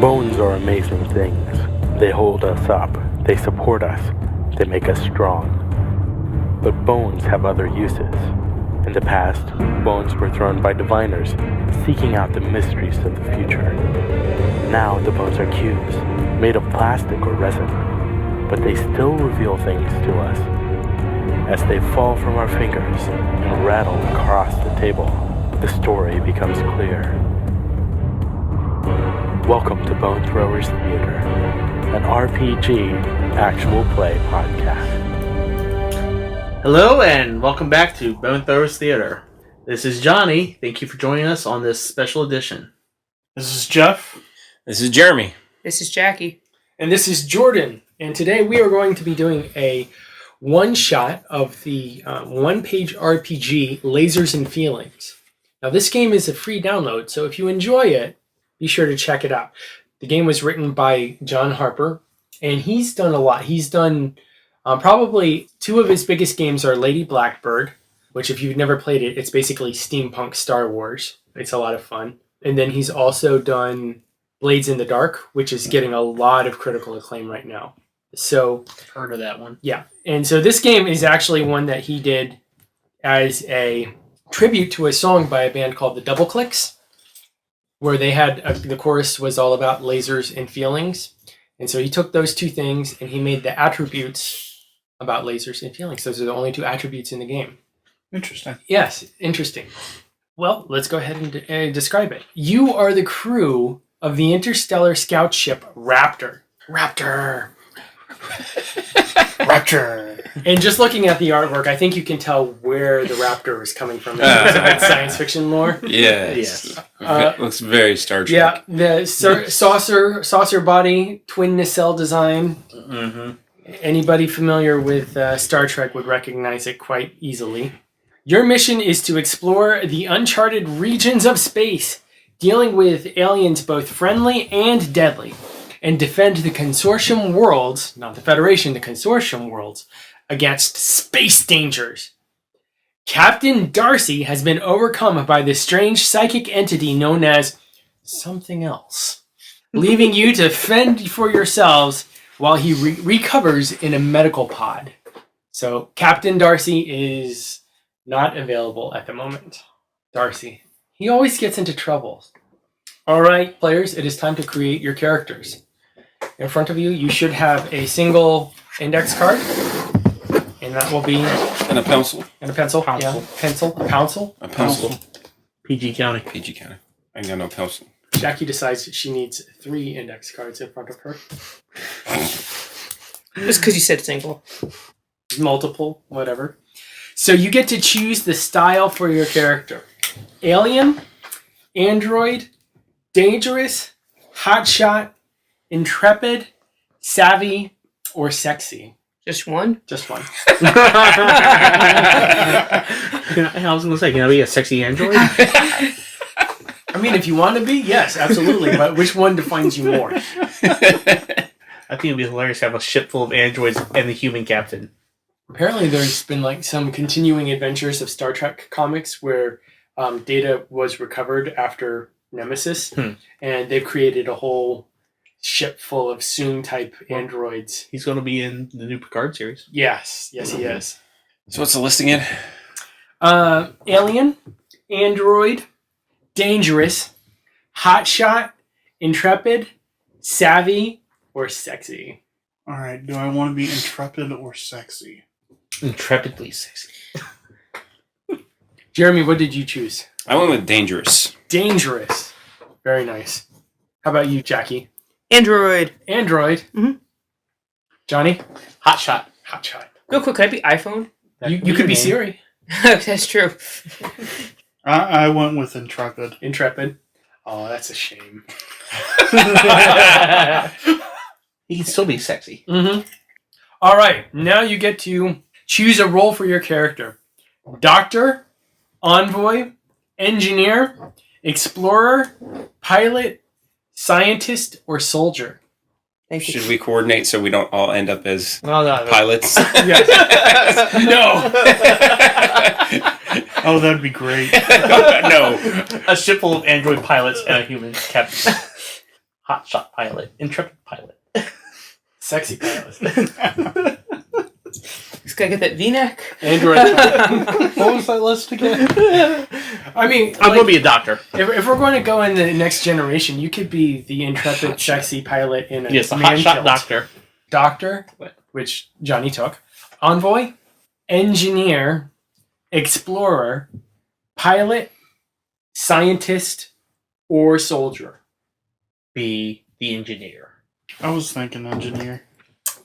Bones are amazing things. They hold us up, they support us, they make us strong. But bones have other uses. In the past, bones were thrown by diviners, seeking out the mysteries of the future. Now the bones are cubes, made of plastic or resin, but they still reveal things to us. As they fall from our fingers and rattle across the table, the story becomes clear. Welcome to Bone Throwers Theater, an RPG actual play podcast. Hello and welcome back to Bone Throwers Theater. This is Johnny. Thank you for joining us on this special edition. This is Jeff. This is Jeremy. This is Jackie. And this is Jordan. And today we are going to be doing a one-shot of the one-page RPG, Lasers and Feelings. Now this game is a free download, so if you enjoy it, be sure to check it out. The game was written by John Harper, and he's done a lot. He's done probably two of his biggest games are Lady Blackbird, which if you've never played it, it's basically steampunk Star Wars. It's a lot of fun. And then he's also done Blades in the Dark, which is getting a lot of critical acclaim right now. So, Heard of that one. yeah. And so this game is actually one that he did as a tribute to a song by a band called the Doubleclicks, where they had the chorus was all about lasers and feelings. And so he took those two things and he made the attributes about lasers and feelings. Those are the only two attributes in the game. Interesting. Yes, interesting. Well, let's go ahead and describe it. You are the crew of the interstellar scout ship Raptor. Raptor. And just looking at the artwork, I think you can tell where the Raptor is coming from in terms of its science fiction lore. Yes. It looks very Star Trek. Yeah, the saucer body, twin nacelle design. Mm-hmm. Anybody familiar with Star Trek would recognize it quite easily. Your mission is to explore the uncharted regions of space, dealing with aliens both friendly and deadly, and defend the consortium worlds, not the Federation, the consortium worlds, against space dangers. Captain Darcy has been overcome by the strange psychic entity known as something else, leaving you to fend for yourselves while he recovers in a medical pod. So Captain Darcy is not available at the moment. Darcy. He always gets into trouble. All right, players, it is time to create your characters. In front of you, you should have a single index card, and that will be... And a pencil. And a pencil. Pencil. Yeah, pencil. A pencil. A pencil. PG County. PG County. I ain't got no pencil. Jackie decides that she needs 3 index cards in front of her. Just because you said single. Multiple, whatever. So you get to choose the style for your character. Alien, android, dangerous, hotshot, intrepid, savvy, or sexy. Just one? Just one. I was going to say, can I be a sexy android? I mean, if you want to be, yes, absolutely. But which one defines you more? I think it'd be hilarious to have a ship full of androids and the human captain. Apparently, there's been like some continuing adventures of Star Trek comics where Data was recovered after Nemesis, and they've created a whole ship full of Soong-type androids. He's going to be in the new Picard series. Yes, he is. So what's the listing in? Alien, android, dangerous, hotshot, intrepid, savvy, or sexy. All right. Do I want to be intrepid or sexy? Intrepidly sexy. Jeremy, what did you choose? I went with dangerous. Dangerous. Very nice. How about you, Jackie? Android. Android. Mhm. Johnny? Hotshot. Hotshot. Real quick, could I be iPhone? You could be Siri. That's true. I went with intrepid. Intrepid. Oh, that's a shame. He can still be sexy. Mm-hmm. All right. Now you get to choose a role for your character. Doctor, envoy, engineer, explorer, pilot, scientist, or soldier. Thank you. Should we coordinate so we don't all end up as No. pilots? Yes. No. Oh, that'd be great. No. A ship full of android pilots and a human captain. hotshot pilot, intrepid pilot. Sexy pilot. Just gotta get that V-neck. Android pilot. What was that list again? I mean, I'm going to be a doctor. if we're going to go in the next generation, you could be the intrepid, sexy pilot in a Yes, a man hotshot kilt. doctor. Doctor, which Johnny took. Envoy, engineer, explorer, pilot, scientist, or soldier. Be the engineer. I was thinking engineer.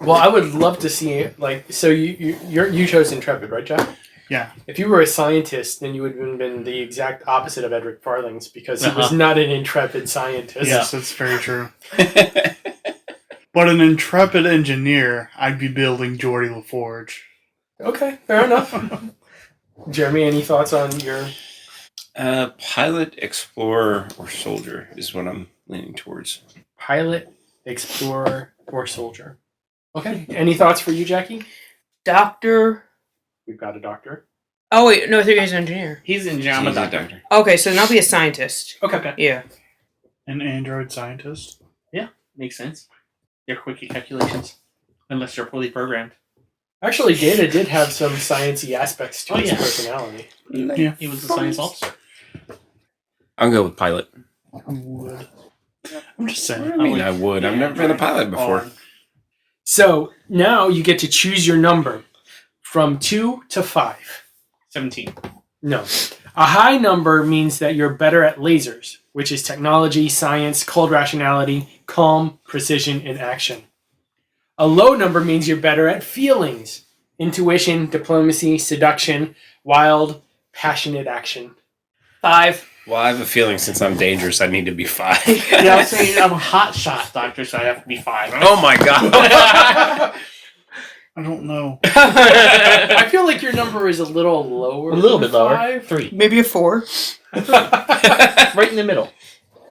Well, I would love to see it. Like, so you chose intrepid, right, Jack? Yeah. If you were a scientist, then you would have been the exact opposite of Edric Farlings because he was not an intrepid scientist. Yes, that's very true. But an intrepid engineer, I'd be building Geordie LaForge. Okay, fair enough. Jeremy, any thoughts on your... Pilot, explorer, or soldier is what I'm leaning towards. Pilot, explorer, or soldier? Okay. Any thoughts for you, Jackie? Doctor. We've got a doctor. Oh, wait. No, I think he's an engineer. He's an engineer. I'm a He's a doctor. Okay, so then I'll be a scientist. Okay. Yeah. An android scientist. Makes sense. They're quick at calculations. Unless they're fully programmed. Actually, Data did have some sciencey aspects to Oh, his yeah. personality. Yeah. He was a science officer. I'll go with pilot. Who would? I'm just saying. I mean, I would. I've never been a pilot before. So now you get to choose your number from 2 to 5. 17. No. A high number means that you're better at lasers, which is technology, science, cold rationality, calm, precision, and action. A low number means you're better at feelings, intuition, diplomacy, seduction, wild, passionate action. 5. Well, I have a feeling since I'm dangerous, I need to be 5. Yeah, I was saying I'm a hotshot doctor, so I have to be 5. Oh my god. I don't know. I feel like your number is a little lower. A little than bit lower. 5. 3. Maybe a 4. Right in the middle.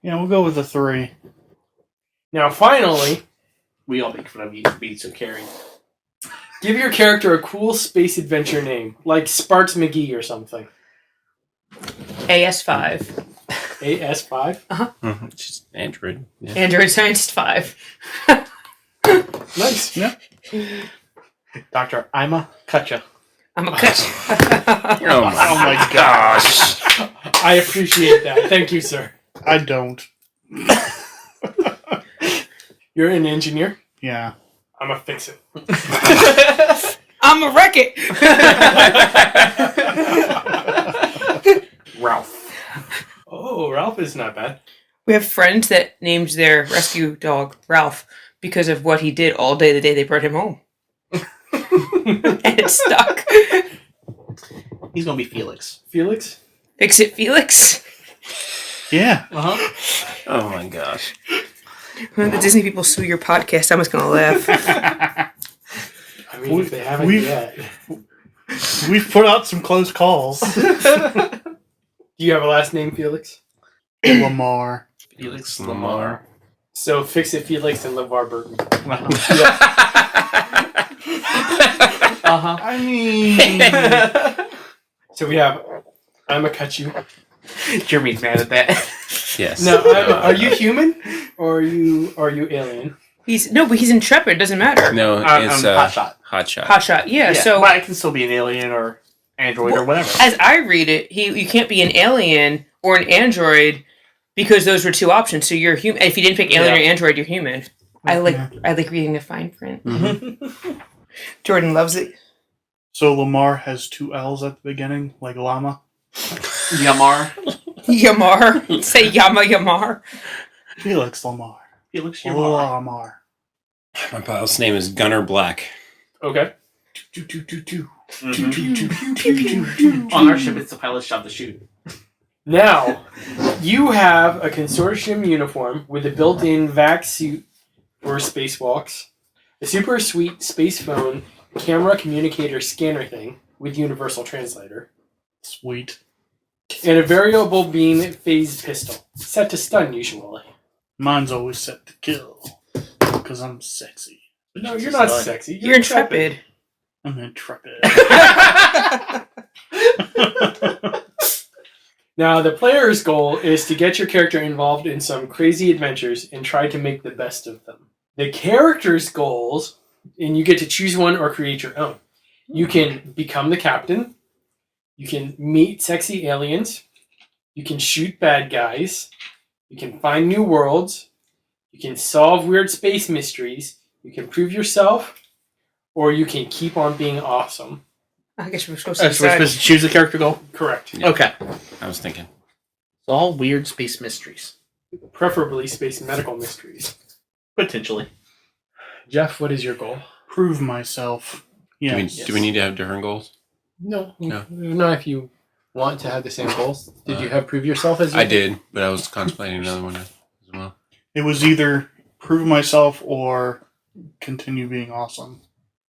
Yeah, we'll go with a 3. Now, finally, We all make fun of you for being so caring. give your character a cool space adventure name, like Sparks McGee or something. AS5. AS5? Just Android. Yeah. Android Scientist 5. Nice. Yeah. Dr. Ima Kutya. I'm a cut. Oh my gosh. I appreciate that. Thank you, sir. I don't. You're an engineer? Yeah. I'm a fix it. I'm a wreck it. Ralph. Oh, Ralph is not bad. We have friends that named their rescue dog Ralph because of what he did all day the day they brought him home. And it's stuck. He's going to be Felix. Felix? Fix it, Felix. Yeah. Uh-huh. Oh my gosh. When the Disney people sue your podcast, I'm just going to laugh. I mean, if they haven't we've- yet. We've put out some close calls. Do you have a last name, Felix? Lamar. Felix Lamar. So fix it, Felix, and LeVar Burton. Uh-huh. I mean, So we have Ima Kutya. Jeremy's mad at that. Yes. Now, are you human or are you alien? But he's intrepid. Doesn't matter. No, I'm it's hotshot. Hotshot. Hotshot. Yeah. So but I can still be an alien or android or whatever. as I read it, you can't be an alien or an android because those were two options. So you're human. If you didn't pick alien or android, you're human. I like reading the fine print. Mm-hmm. Jordan loves it. so Lamar has 2 L's at the beginning, like llama. Llamar. Yamar. Say Yamar. Felix Lamar. Felix Llamar. Lamar. My pilot's name is Gunner Black. Okay. On our ship, it's the pilot's job to shoot. Now, you have a consortium uniform with a built-in vac suit for spacewalks, a super sweet space phone, camera communicator scanner thing with universal translator, Sweet. and a variable beam phase pistol, set to stun usually. Mine's always set to kill. Because I'm sexy. No, you're not sexy. You're intrepid. I'm intrepid. Now, the player's goal is to get your character involved in some crazy adventures and try to make the best of them. The character's goals, and you get to choose one or create your own. You can become the captain. You can meet sexy aliens. You can shoot bad guys. You can find new worlds. You can solve weird space mysteries. You can prove yourself. Or you can keep on being awesome. I guess we're supposed to We're supposed to choose a character goal? Correct. Yeah. Okay. I was thinking. It's all weird space mysteries. Preferably space medical mysteries. Potentially. Jeff, what is your goal? Prove myself. Yeah. Do we need to have different goals? No. No. Not if you want to have the same goals. Did you have prove yourself as your I did, but I was contemplating another one as well. It was either prove myself or continue being awesome.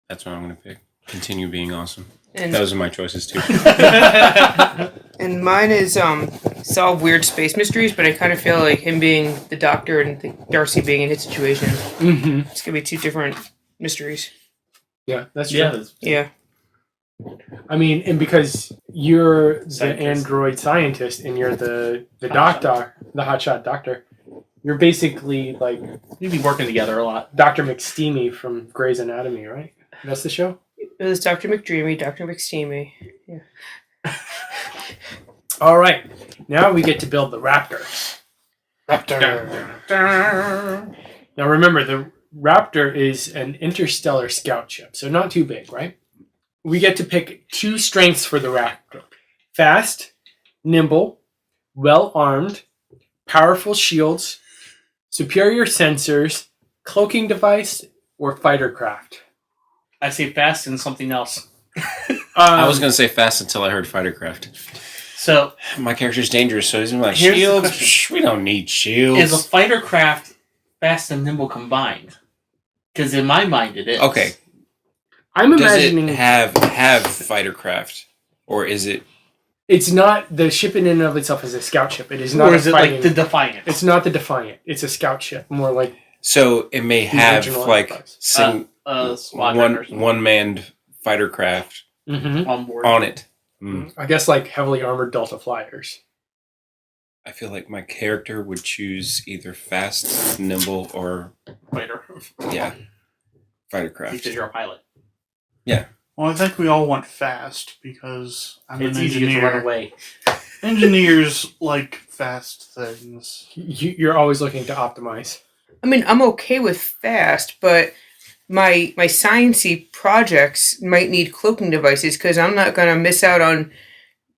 That's what I'm going to pick. Continue being awesome. And, Those are my choices too. and mine is solve weird space mysteries, but I kind of feel like him being the doctor and Darcy being in his situation. Mm-hmm. It's going to be two different mysteries. Yeah, that's true. Yeah. Yeah. I mean, and because you're the Scientist. android scientist and you're the doctor, the hotshot doctor, you're basically like We'd be working together a lot. Dr. McSteamy from Grey's Anatomy, right? That's the show? It was Dr. McDreamy, Dr. McSteamy. Yeah. All right. Now we get to build the Raptor. Now remember, the Raptor is an interstellar scout ship, so not too big, right? We get to pick 2 strengths for the Raptor. Fast, nimble, well-armed, powerful shields, superior sensors, cloaking device, or fighter craft. I say fast and something else. I was going to say fast until I heard fighter craft. So, My character's dangerous, so he's like, Here's the shields? question. Shh, we don't need shields. is a fighter craft fast and nimble combined? Because in my mind it is. Okay, I'm does imagining it have fighter craft? Or is it... it's not the ship in and of itself is a scout ship. It is not Or a is it fighting. like the Defiant? It's not the Defiant. It's a scout ship, more like So it may have original like Enterprise. Squadron one manned fighter craft on board. on it. Mm. I guess like heavily armored Delta flyers. I feel like my character would choose either fast, nimble, or Fighter. fighter craft. Because you're a pilot. Well, I think we all want fast because I'm It's an easier to run engineer. away. Engineers like fast things. You're always looking to optimize. I mean, I'm okay with fast, but my sciencey projects might need cloaking devices because I'm not going to miss out on,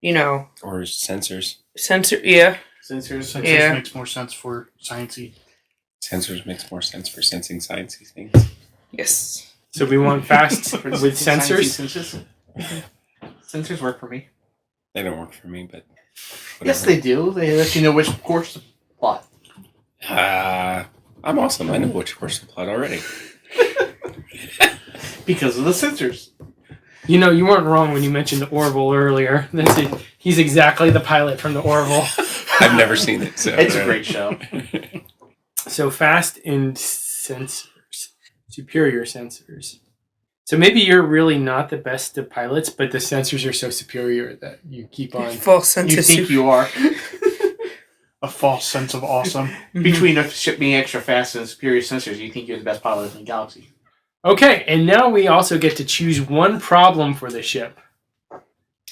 Or sensors. sensor. Yeah. Sensors. Sensors Yeah. makes more sense for sciencey. Sensors makes more sense for sensing sciencey things. Yes. So we want fast with sensors. Sensors work for me. They don't work for me, but Yes, they do. They let you know which course to plot. I'm awesome. I know which course to plot already. Because of the sensors. You weren't wrong when you mentioned the Orville earlier. He's exactly the pilot from the Orville. I've never seen it, so It's a great show. So fast and sensors. Superior sensors. So maybe you're really not the best of pilots, but the sensors are so superior that you keep on. False sense You of think you are. A false sense of awesome. Between the ship being extra fast and superior sensors, you think you're the best pilot in the galaxy. Okay, and now we also get to choose one problem for the ship.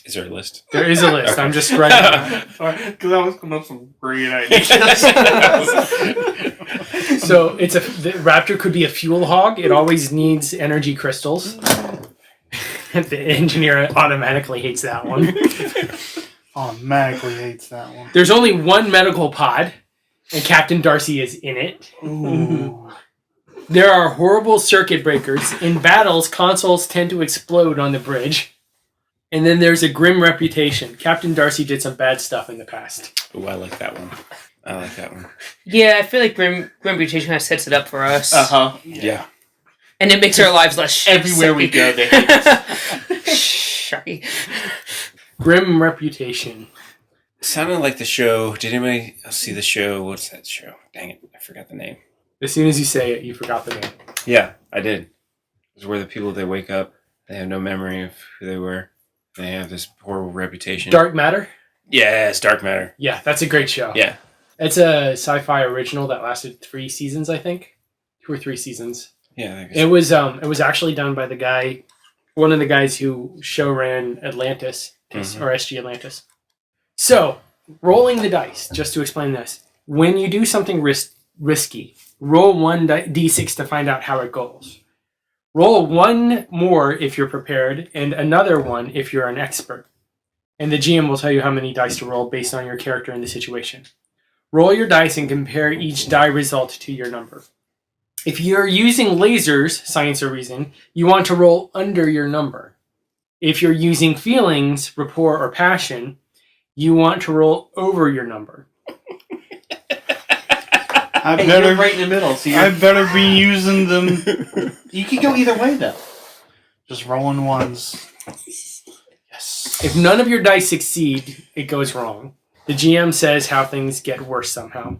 Is there a list? There is a list. Okay. I'm just writing it. Because I was coming up with some great ideas. So the Raptor could be a fuel hog. It always needs energy crystals. The engineer automatically hates that one. Automatically hates that one. There's only one medical pod, and Captain Darcy is in it. Ooh. There are horrible circuit breakers. In battles, consoles tend to explode on the bridge. And then there's a grim reputation. Captain Darcy did some bad stuff in the past. Ooh, I like that one. Yeah, I feel like Grim Reputation kind of sets it up for us. Uh-huh. Yeah. And it makes our lives less Everywhere we go, they hate us. Sorry. Grim reputation. Sounded like the show. Did anybody see the show? What's that show? Dang it, I forgot the name. As soon as you say it, you forgot the name. Yeah, I did. It was where the people, they wake up, they have no memory of who they were. They have this horrible reputation. Dark Matter? Yes, Dark Matter. Yeah, that's a great show. Yeah. It's a sci-fi original that lasted 3 seasons, I think. 2 or 3 seasons. Yeah, I guess. It was actually done by one of the guys who show ran Atlantis, or SG Atlantis. So, rolling the dice, just to explain this. When you do something risky, roll 1 d6 to find out how it goes. Roll 1 more if you're prepared, and another 1 if you're an expert. And the GM will tell you how many dice to roll based on your character and the situation. Roll your dice and compare each die result to your number. If you're using lasers, science or reason, you want to roll under your number. If you're using feelings, rapport, or passion, you want to roll over your number. You're right in the middle. So I better be using them. You can go either way, though. Just rolling ones. Yes. If none of your dice succeed, it goes wrong. The GM says how things get worse somehow.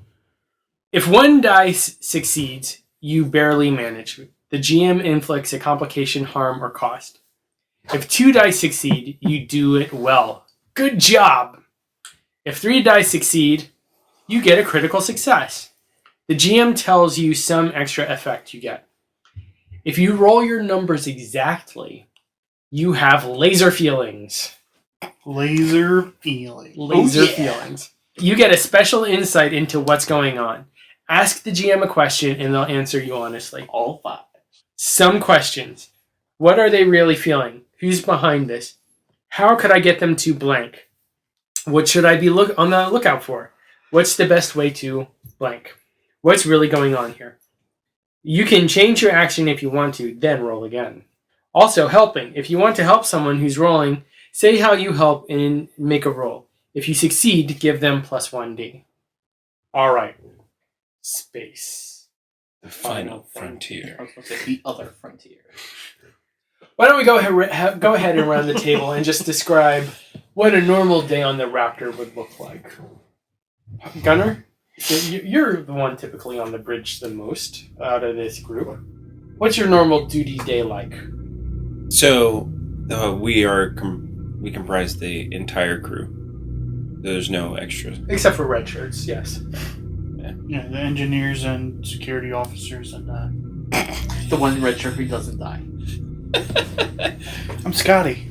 If 1 dice succeeds, you barely manage. The GM inflicts a complication, harm, or cost. If 2 dice succeed, you do it well. Good job! If 3 dice succeed, you get a critical success. The GM tells you some extra effect you get. If you roll your numbers exactly, you have laser feelings. Laser feeling. Laser feelings. You get a special insight into what's going on. Ask the GM a question and they'll answer you honestly. All 5. Some questions. What are they really feeling? Who's behind this? How could I get them to blank? What should I be on the lookout for? What's the best way to blank? What's really going on here? You can change your action if you want to, then roll again. Also, helping. If you want to help someone who's rolling, say how you help and make a roll. If you succeed, give them plus 1d. All right. Space. The final frontier. I was going to say the other frontier. Why don't we go ahead and run the table and just describe what a normal day on the Raptor would look like. Gunnar, you're the one typically on the bridge the most out of this group. What's your normal duty day like? So, we comprise the entire crew. There's no extras. Except for red shirts, yes. Yeah, the engineers and security officers and The one red shirt who doesn't die. I'm Scotty.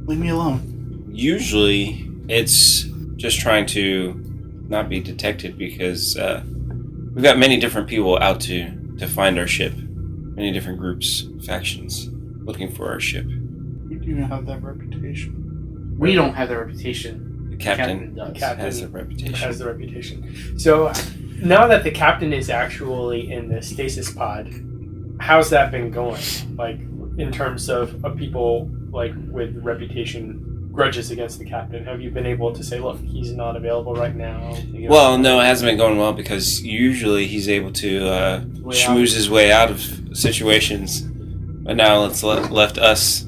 Leave me alone. Usually, it's just trying to not be detected because we've got many different people out to find our ship. Many different groups, factions, looking for our ship. We do have that reputation. We don't have the reputation. The captain does. has the reputation. Has the reputation. So now that the captain is actually in the stasis pod, how's that been going? Like in terms of people like with reputation grudges against the captain, have you been able to say, look, he's not available right now? Well, no, it hasn't been going well because usually he's able to schmooze his way out of situations. But now it's left us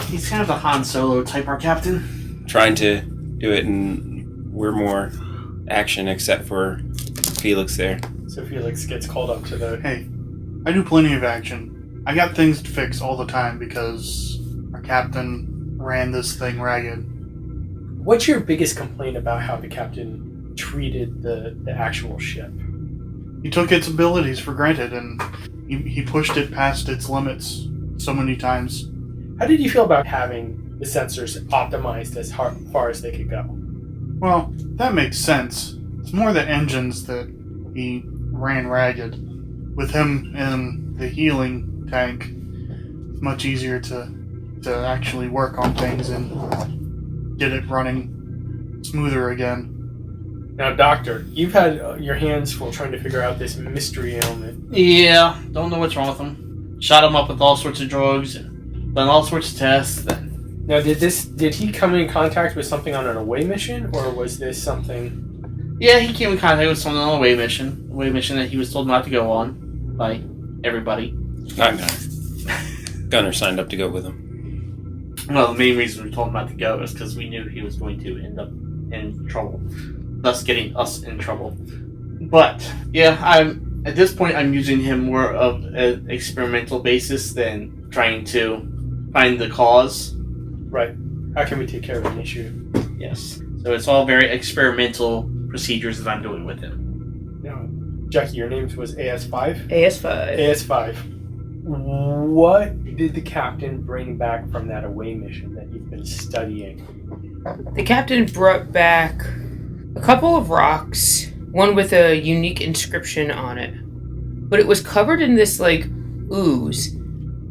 He's kind of the Han Solo type, our captain. trying to do it, and we're more action except for Felix there. So Felix gets called up to the... Hey, I do plenty of action. I got things to fix all the time because our captain ran this thing ragged. What's your biggest complaint about how the captain treated the actual ship? He took its abilities for granted and he pushed it past its limits so many times. How did you feel about having the sensors optimized as far as they could go? Well, that makes sense. It's more the engines that he ran ragged. With him in the healing tank, it's much easier to actually work on things and get it running smoother again. Now, Doctor, you've had your hands full trying to figure out this mystery ailment. Yeah, don't know what's wrong with him. Shot him up with all sorts of drugs and done all sorts of tests. Now, did he come in contact with something on an away mission, or was this something... Yeah, he came in contact with someone on a away mission that he was told not to go on by everybody. Not Gunner. Gunner signed up to go with him. Well, the main reason we told him not to go is because we knew he was going to end up in trouble, thus getting us in trouble. But yeah, at this point I'm using him more of an experimental basis than trying to find the cause. Right. How can we take care of an issue? Yes. So it's all very experimental procedures that I'm doing with him. Now, Jackie, your name was AS5? AS5. AS5. What did the captain bring back from that away mission that you've been studying? The captain brought back a couple of rocks, one with a unique inscription on it. But it was covered in this, like, ooze.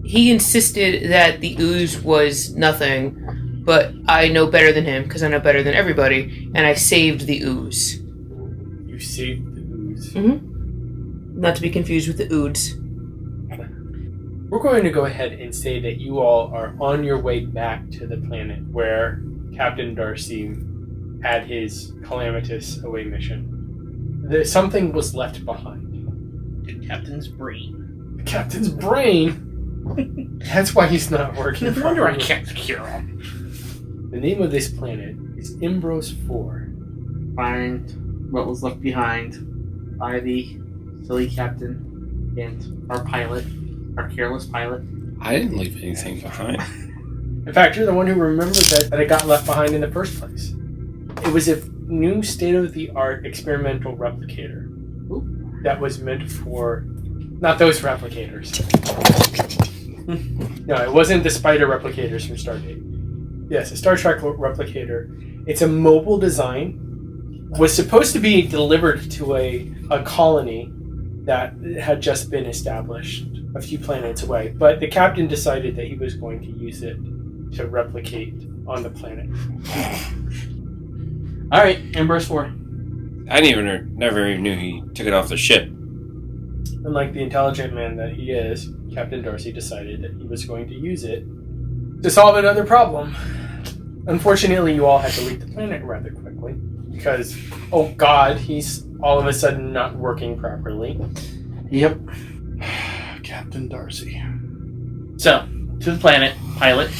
He insisted that the ooze was nothing, but I know better than him, because I know better than everybody, and I saved the ooze. You saved the ooze. Mm-hmm. Not to be confused with the ooze. We're going to go ahead and say that you all are on your way back to the planet where Captain Darcy had his calamitous away mission. Something was left behind. The captain's brain. The captain's brain? That's why he's not working. No wonder I properly. can't secure him. The name of this planet is Imbros 4. Find what was left behind by the silly captain and our pilot, our careless pilot. I didn't leave anything behind. In fact, you're the one who remembered that it got left behind in the first place. It was a new state-of-the-art experimental replicator that was meant for... Not those replicators. No, it wasn't the spider replicators from Stargate. Yes, a Star Trek replicator. It's a mobile design. Was supposed to be delivered to a colony that had just been established a few planets away. But the captain decided that he was going to use it to replicate on the planet. Alright, Embers 4. I never even knew he took it off the ship. Unlike the intelligent man that he is, Captain Darcy decided that he was going to use it to solve another problem. Unfortunately, you all had to leave the planet rather quickly because, oh god, he's all of a sudden not working properly. Yep. Captain Darcy. So, to the planet, pilot.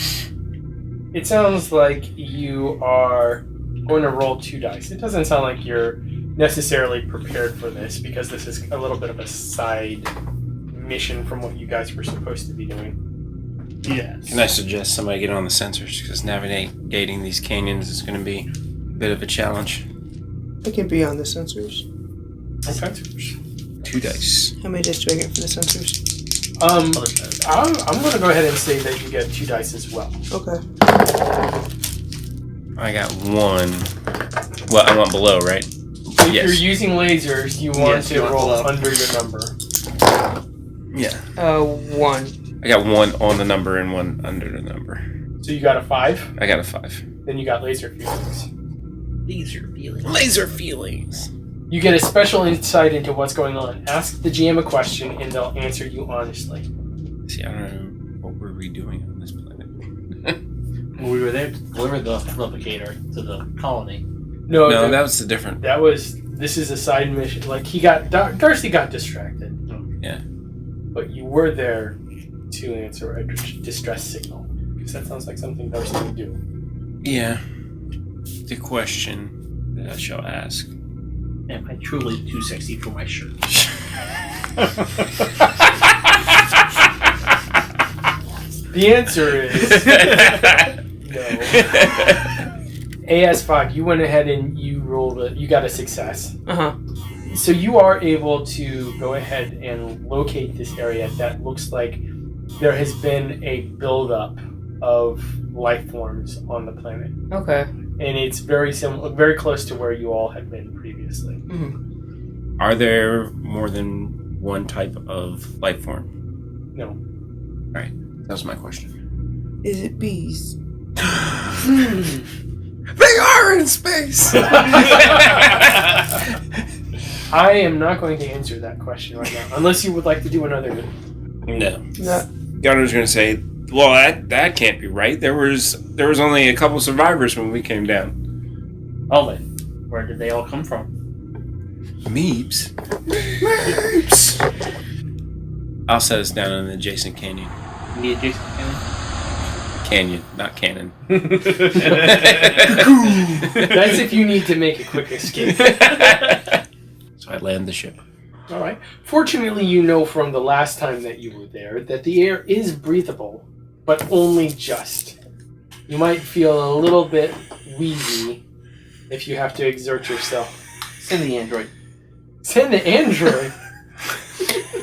It sounds like you are going to roll 2 dice. It doesn't sound like you're necessarily prepared for this because this is a little bit of a side mission from what you guys were supposed to be doing. Yes. Can I suggest somebody get on the sensors? Because navigating these canyons is going to be a bit of a challenge. I can be on the sensors. Okay. 2 dice. How many dice do I get for the sensors? I'm going to go ahead and say that you get 2 dice as well. Okay. I got 1. Well, I want below, right? If you're using lasers, you want to roll below. under your number. Yeah. 1. I got 1 on the number and 1 under the number. So you got a 5, I got a 5. then you got laser feelings. These are feelings. Laser feelings. You get a special insight into what's going on. Ask the GM a question and they'll answer you honestly. See, I don't know. What were we doing on this planet? We were there to deliver the replicator to the colony. No, that was a different... this is a side mission. Like, Darcy got distracted. Yeah. But you were there to answer a distress signal. Because that sounds like something Darcy would do. Yeah. The question that I shall ask. Am I truly too sexy for my shirt? The answer is no. AS5, you went ahead and you got a success. Uh-huh. So you are able to go ahead and locate this area that looks like there has been a buildup of life forms on the planet. Okay. And it's very very close to where you all had been previously. Mm-hmm. Are there more than one type of life form? No. Right. That was my question. Is it bees? They are in space! I am not going to answer that question right now, unless you would like to do another. No. No. Gunner's going to say, well, that can't be right. There was only a couple survivors when we came down. Oh, then. Where did they all come from? Meeps. I'll set us down in the adjacent canyon. The adjacent canyon? Canyon, not cannon. That's if you need to make a quick escape. So I land the ship. All right. Fortunately, you know from the last time that you were there that the air is breathable, but only just. You might feel a little bit wheezy if you have to exert yourself. Send the android. Send the android.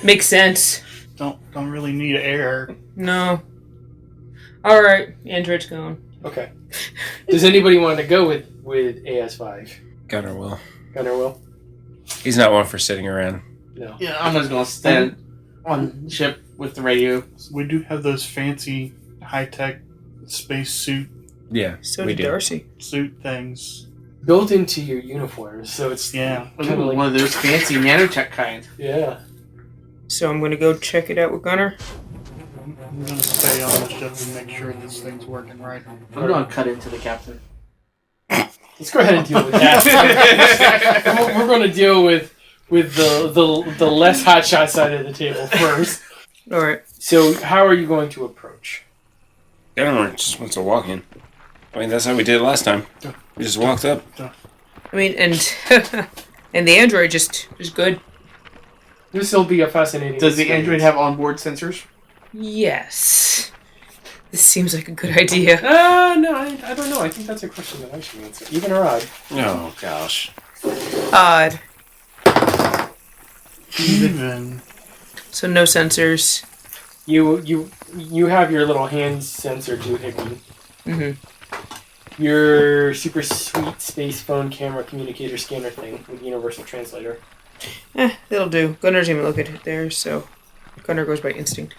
Makes sense. Don't really need air. No. Alright, android's going. Okay. Does anybody want to go with AS5? Gunner will. Gunner will? He's not one for sitting around. No. Yeah, I'm just gonna stand on ship with the radio. We do have those fancy high-tech space suit Yeah, So we did do. Darcy. things. Built into your uniforms, so it's Yeah. kind of like One of those fancy nanotech kind. yeah. So I'm gonna go check it out with Gunner. I'm gonna stay on the ship and make sure this thing's working right. I'm gonna cut into the captain. Let's go ahead and deal with that. We're going to deal with the less hotshot side of the table first. Alright. So, how are you going to approach? Gunner just wants to walk in. I mean, that's how we did it last time. We just walked up. I mean, and and the android just is good. This will be a fascinating. Does the experience. android have onboard sensors? Yes. This seems like a good idea. No, I don't know. I think that's a question that I should answer. Even or odd. Oh, gosh. Odd. Even. So no sensors. You have your little hand sensor doohickey. Mm-hmm. Your super sweet space phone camera communicator scanner thing with universal translator. That'll do. Gunner's even look at it there, so Gunner goes by instinct.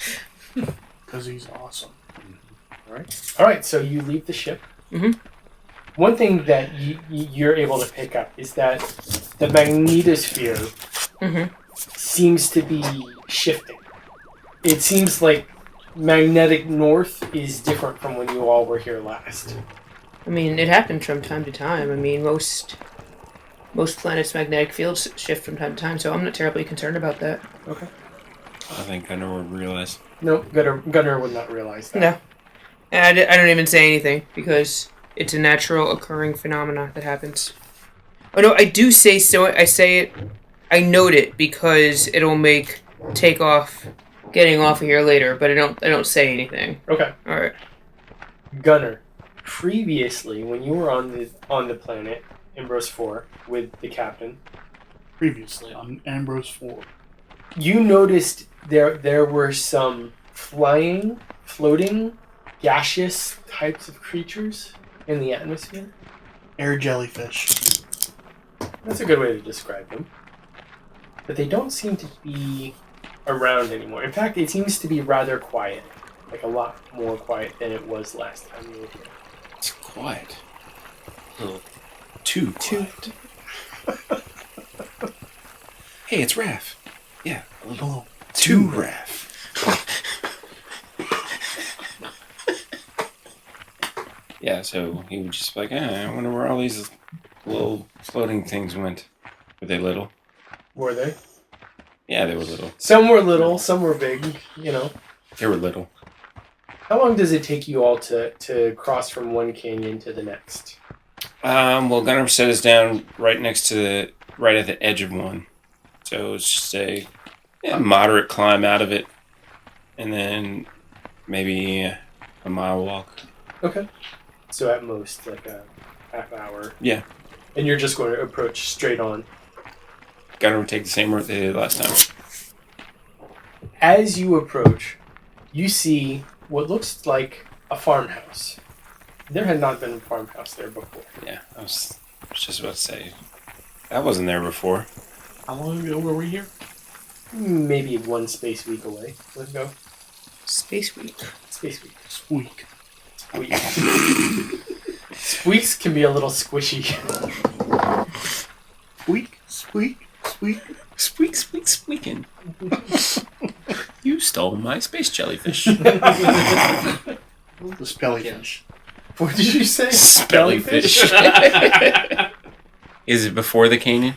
Because he's awesome. All right. So you leave the ship. Mhm. One thing that you're able to pick up is that the magnetosphere Mm-hmm. seems to be shifting. It seems like magnetic north is different from when you all were here last. I mean, it happens from time to time. I mean, most planets' magnetic fields shift from time to time, so I'm not terribly concerned about that. Okay. I think Gunner would realize. No, Gunner would not realize that. No. And I don't even say anything, because it's a natural occurring phenomena that happens. Oh no, I do say so. I say it. I note it because it'll make takeoff, getting off of here later. But I don't say anything. Okay. All right. Gunner, previously when you were on the planet Ambrose 4 with the captain, Previously on Ambrose 4. you noticed there were some floating, gaseous types of creatures in the atmosphere. Air jellyfish. That's a good way to describe them. But they don't seem to be around anymore. In fact, it seems to be rather quiet. Like a lot more quiet than it was last time you were here. It's quiet. A little too quiet. Hey, it's Raph. Yeah, a little too Raph. Yeah, so he would just be like, I wonder where all these little floating things went. Were they little? Were they? Yeah, they were little. Some were little, some were big, you know. They were little. How long does it take you all to cross from one canyon to the next? Well, Gunner set us down right at the edge of one. So it's just a moderate climb out of it. And then maybe a mile walk. Okay. So at most, like a half hour. Yeah. And you're just going to approach straight on. Gunner would take the same route they did last time. As you approach, you see what looks like a farmhouse. There had not been a farmhouse there before. Yeah, I was just about to say. That wasn't there before. How long ago were we here? Maybe one space week away. Let's go. Space Week. Space week. Squeak. Squeak. Squeaks can be a little squishy. Squeak, squeak, squeak. Squeak, squeak, squeaking. You stole my space jellyfish. The spellyfish. What did you say? Spellyfish. Is it before the canyon?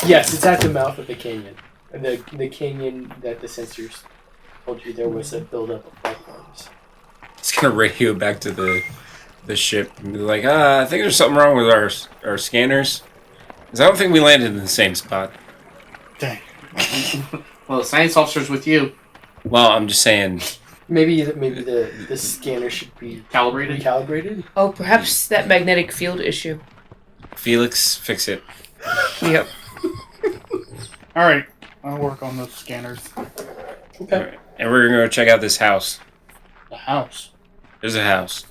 Yes, it's at the mouth of the canyon. And the canyon that the sensors told you there was a buildup of platforms. It's gonna radio back to the ship and be like, I think there's something wrong with our scanners. Because I don't think we landed in the same spot. Dang. Well, the science officer's with you. Well, I'm just saying. Maybe the scanner should be Calibrated? recalibrated. Oh, perhaps that magnetic field issue. Felix, fix it. Yep. Alright, I'll work on the scanners. Okay. Alright. And we're gonna go check out this house. The house. There's a house.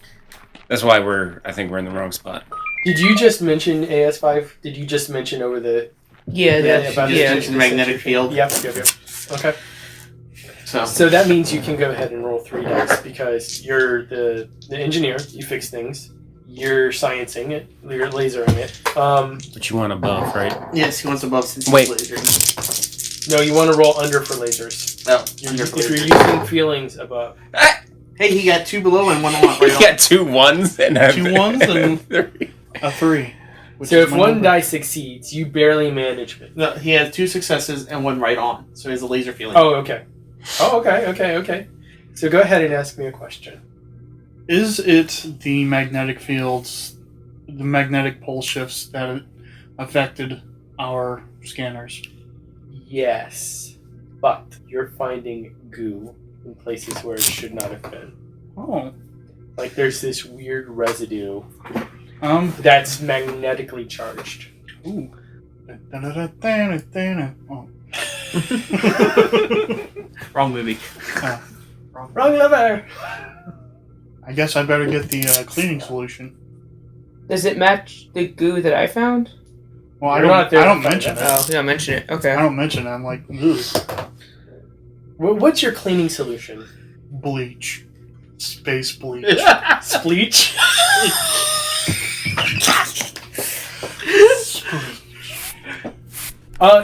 That's why I think we're in the wrong spot. Did you just mention AS5? Did you just mention over the... Yeah, that's about the- Just magnetic field. Yep. Okay. So that means you can go ahead and roll 3 dice because you're the engineer. You fix things. You're sciencing it. You're lasering it. But you want above, right? Yes, he wants above since Wait. he's lasering. No, you want to roll under for lasers. Oh, If you're using feelings above. Hey, he got 2 below and 1 on. Right We got 2 1s and a 2 1s and 3. a 3. which So is if my one number. die succeeds, you barely manage it. No, he has 2 successes and 1 right on, so he has a laser feeling. Oh, okay. Okay. So go ahead and ask me a question. Is it the magnetic fields, the magnetic pole shifts that affected our scanners? Yes, but you're finding goo in places where it should not have been. Oh. Like there's this weird residue Um. that's magnetically charged. Ooh. Oh. Wrong movie. Wrong lever! I guess I better get the cleaning solution. Does it match the goo that I found? Well, I You're not there don't to find mention it. that. Oh, yeah, mention it. I Okay. don't mention it. I'm like, ooh, What's your cleaning solution? bleach. Space bleach. Spleech?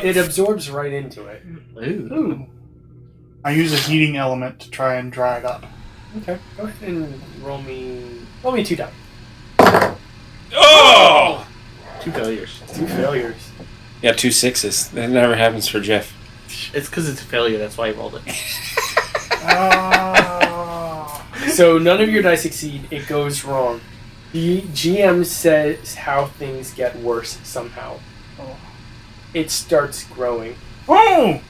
It absorbs right into it. Ooh. I use a heating element to try and dry it up. Okay, go ahead and roll me 2 die. Oh! 2 failures. 2 failures. Yeah, 2 6s. That never happens for Jeff. It's because it's a failure, that's why he rolled it. So none of your dice succeed. It goes wrong. The GM says how things get worse somehow. Oh. It starts growing. Oh!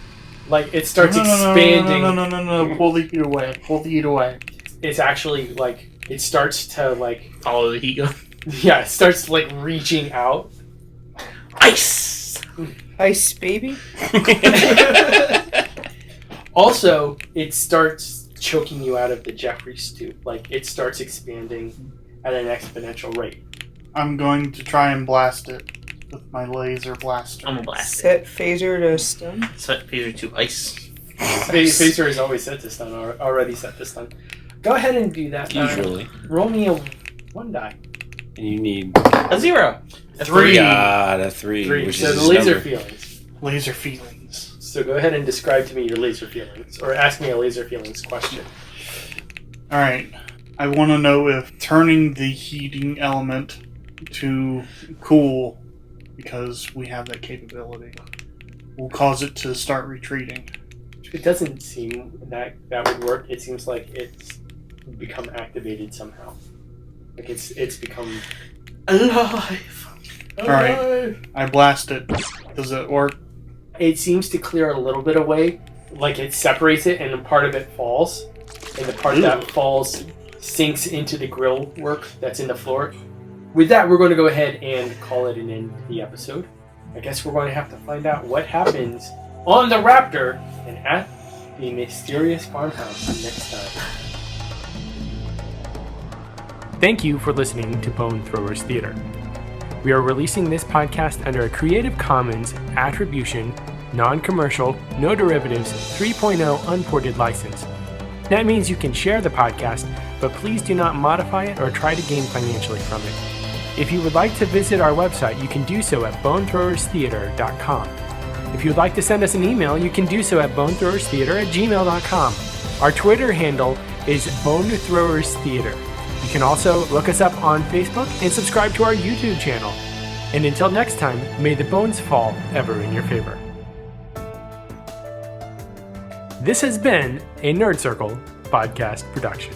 Like, it starts No, expanding. No. Pull the heat away. Pull the heat away. It's actually, like, it starts to, like... Follow the heat gun. Yeah, it starts, like, reaching out. Ice! Ice baby? Also, it starts choking you out of the Jeffries tube. Like, it starts expanding at an exponential rate. I'm going to try and blast it with my laser blaster. I'm gonna blast it. Set phaser to stun. Set phaser to ice. Phaser is always set to stun, already set to stun. Go ahead and do that. Usually. Roll me a 1 die. And you need A 0. A 3. a 3, 3. which So is the his laser number. feelings. Laser feelings. So go ahead and describe to me your laser feelings, or ask me a laser feelings question. Alright. I want to know if turning the heating element to cool, because we have that capability, will cause it to start retreating. It doesn't seem that would work. It seems like it's become activated somehow. Like it's become Alive. Alright. I blast it. Does it work? It seems to clear a little bit away, like it separates it, and a part of it falls, and the part that falls sinks into the grill work that's in the floor. With that, we're going to go ahead and call it an end to the episode. I guess we're going to have to find out what happens on the Raptor and at the mysterious farmhouse next time. Thank you for listening to Bone Throwers Theater. We are releasing this podcast under a Creative Commons Attribution, Non-Commercial, No Derivatives 3.0 Unported license. That means you can share the podcast, but please do not modify it or try to gain financially from it. If you would like to visit our website, you can do so at bonethrowerstheater.com. If you would like to send us an email, you can do so at bonethrowerstheater@gmail.com. Our Twitter handle is bonethrowerstheater. You can also look us up on Facebook and subscribe to our YouTube channel. And until next time, may the bones fall ever in your favor. This has been a Nerd Circle podcast production.